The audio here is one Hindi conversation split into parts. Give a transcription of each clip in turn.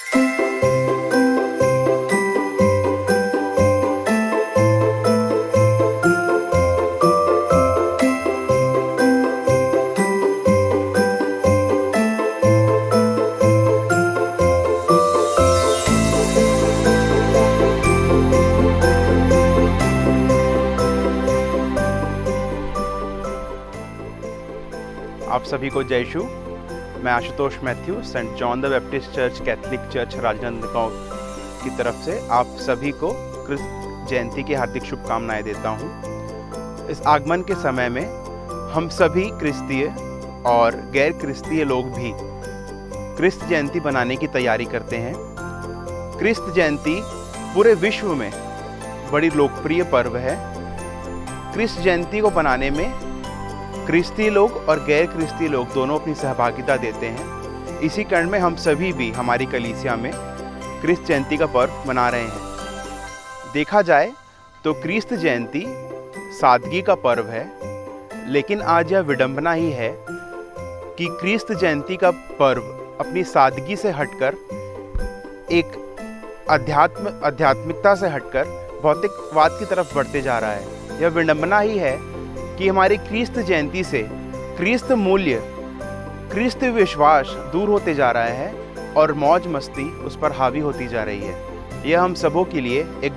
आप सभी को जय यीशु। मैं Ashutosh Matthew, saint John the Baptist church Catholic church Rajnandgaon की तरफ से आप सभी को क्रिस्त जयंती की हार्दिक शुभकामनाएं देता हूं। इस आगमन के समय में हम सभी क्रिस्तीय और गैर क्रिस्तीय लोग भी क्रिस्त जयंती बनाने की तैयारी करते हैं। क्रिस्त जयंती पूरे विश्व में बड़ी लोकप्रिय पर्व है। क्रिस्त जयंती को बनाने में क्रिस्ती लोग और गैर क्रिस्ती लोग दोनों अपनी सहभागिता देते हैं। इसी कारण में हम सभी भी हमारी कलीसिया में क्रिस्त जयंती का पर्व मना रहे हैं। देखा जाए तो क्रिस्त जयंती सादगी का पर्व है, लेकिन आज यह विडंबना ही है कि क्रिस्त जयंती का पर्व अपनी सादगी से हटकर एक आध्यात्मिकता से हटकर भौतिकवाद की तरफ बढ़ते जा रहा है। यह विडंबना ही है कि हमारी क्रिस्त जयंती से क्रिस्त मूल्य, क्रिस्त विश्वास दूर होते जा रहा है और मौज मस्ती उस पर हावी होती जा रही है। यह हम सबों के लिए एक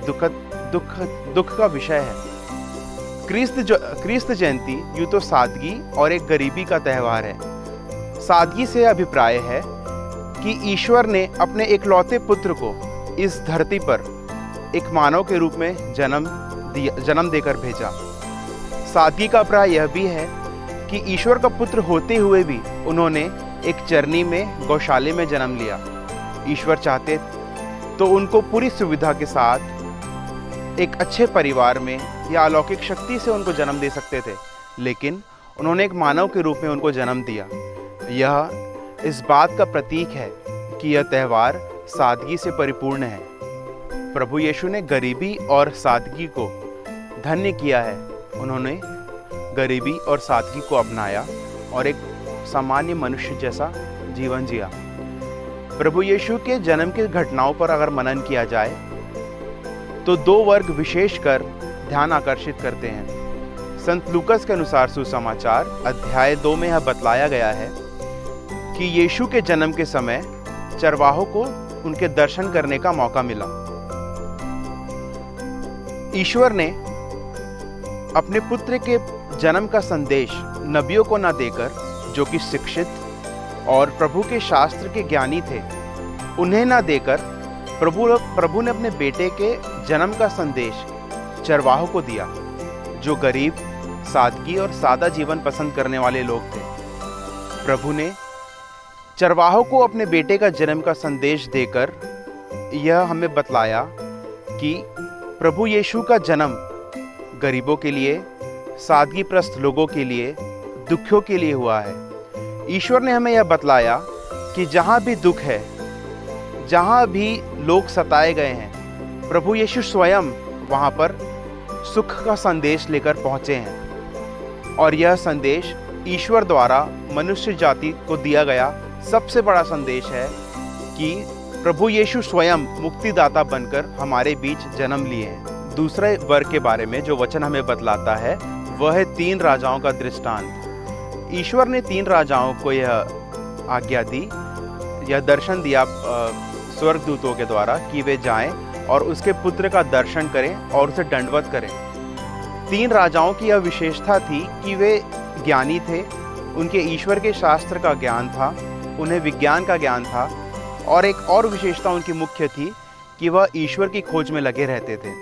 दुख का विषय है। क्रिस्त जयंती यूँ तो सादगी और एक गरीबी का त्यौहार है। सादगी से अभिप्राय है कि ईश्वर ने अपने एकलौते पुत्र को इस धरती पर एक मानव के रूप में जन्म देकर भेजा। सादगी का अभिप्राय यह भी है कि ईश्वर का पुत्र होते हुए भी उन्होंने एक चरनी में, गौशाले में जन्म लिया। ईश्वर चाहते तो उनको पूरी सुविधा के साथ एक अच्छे परिवार में या अलौकिक शक्ति से उनको जन्म दे सकते थे, लेकिन उन्होंने एक मानव के रूप में उनको जन्म दिया। यह इस बात का प्रतीक है कि यह त्यौहार सादगी से परिपूर्ण है। प्रभु यीशु ने गरीबी और सादगी को धन्य किया है। उन्होंने गरीबी और सादगी को अपनाया और एक सामान्य मनुष्य जैसा जीवन जिया। प्रभु यीशु के जन्म की घटनाओं पर अगर मनन किया जाए तो दो वर्ग विशेषकर ध्यान आकर्षित करते हैं। संत लूकस के अनुसार सुसमाचार अध्याय 2 में यह बतलाया गया है कि यीशु के जन्म के समय चरवाहों को उनके दर्शन करने का मौका मिला। ईश्वर ने अपने पुत्र के जन्म का संदेश नबियों को न देकर, जो कि शिक्षित और प्रभु के शास्त्र के ज्ञानी थे, उन्हें न देकर प्रभु ने अपने बेटे के जन्म का संदेश चरवाहों को दिया, जो गरीब, सादगी और सादा जीवन पसंद करने वाले लोग थे। प्रभु ने चरवाहों को अपने बेटे का जन्म का संदेश देकर यह हमें बतलाया कि प्रभु यीशु का जन्म गरीबों के लिए, सादगीप्रस्त लोगों के लिए, दुखियों के लिए हुआ है। ईश्वर ने हमें यह बतलाया कि जहाँ भी दुख है, जहाँ भी लोग सताए गए हैं, प्रभु यीशु स्वयं वहाँ पर सुख का संदेश लेकर पहुँचे हैं। और यह संदेश ईश्वर द्वारा मनुष्य जाति को दिया गया सबसे बड़ा संदेश है कि प्रभु यीशु स्वयं मुक्तिदाता बनकर हमारे बीच जन्म लिए हैं। दूसरे वर्ग के बारे में जो वचन हमें बतलाता है वह है 3 राजाओं का दृष्टांत। ईश्वर ने 3 राजाओं को यह आज्ञा दी, यह दर्शन दिया स्वर्गदूतों के द्वारा कि वे जाएं और उसके पुत्र का दर्शन करें और उसे दंडवत करें। 3 राजाओं की यह विशेषता थी कि वे ज्ञानी थे, उनके ईश्वर के शास्त्र का ज्ञान था, उन्हें विज्ञान का ज्ञान था, और एक और विशेषता उनकी मुख्य थी कि वह ईश्वर की खोज में लगे रहते थे।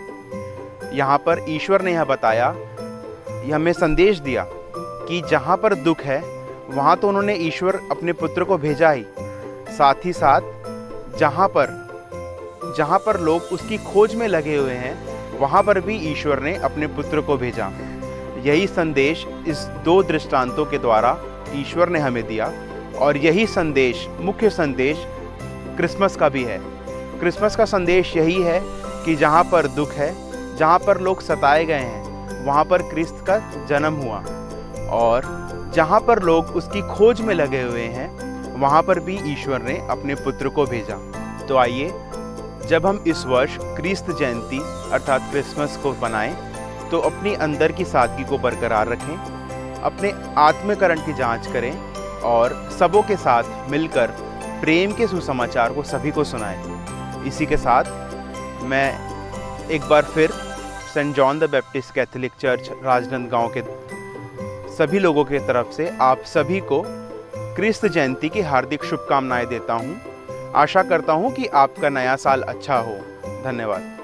यहाँ पर ईश्वर ने यह बताया, यह हमें संदेश दिया कि जहाँ पर दुख है वहाँ तो उन्होंने ईश्वर अपने पुत्र को भेजा ही, साथ ही साथ जहाँ पर लोग उसकी खोज में लगे हुए हैं वहाँ पर भी ईश्वर ने अपने पुत्र को भेजा। यही संदेश इस 2 दृष्टांतों के द्वारा ईश्वर ने हमें दिया, और यही संदेश, मुख्य संदेश क्रिसमस का भी है। क्रिसमस का संदेश यही है कि जहाँ पर दुख है, जहाँ पर लोग सताए गए हैं, वहाँ पर क्रिस्त का जन्म हुआ, और जहाँ पर लोग उसकी खोज में लगे हुए हैं वहाँ पर भी ईश्वर ने अपने पुत्र को भेजा। तो आइए, जब हम इस वर्ष क्रिस्त जयंती अर्थात क्रिसमस को मनाएं, तो अपनी अंदर की सादगी को बरकरार रखें, अपने आत्मकरण की जांच करें और सबों के साथ मिलकर प्रेम के सुसमाचार को सभी को सुनाएं। इसी के साथ मैं एक बार फिर saint John the Baptist Catholic church Rajnandgaon के सभी लोगों की तरफ से आप सभी को क्रिस्त जयंती की हार्दिक शुभकामनाएं देता हूं। आशा करता हूं कि आपका नया साल अच्छा हो। धन्यवाद।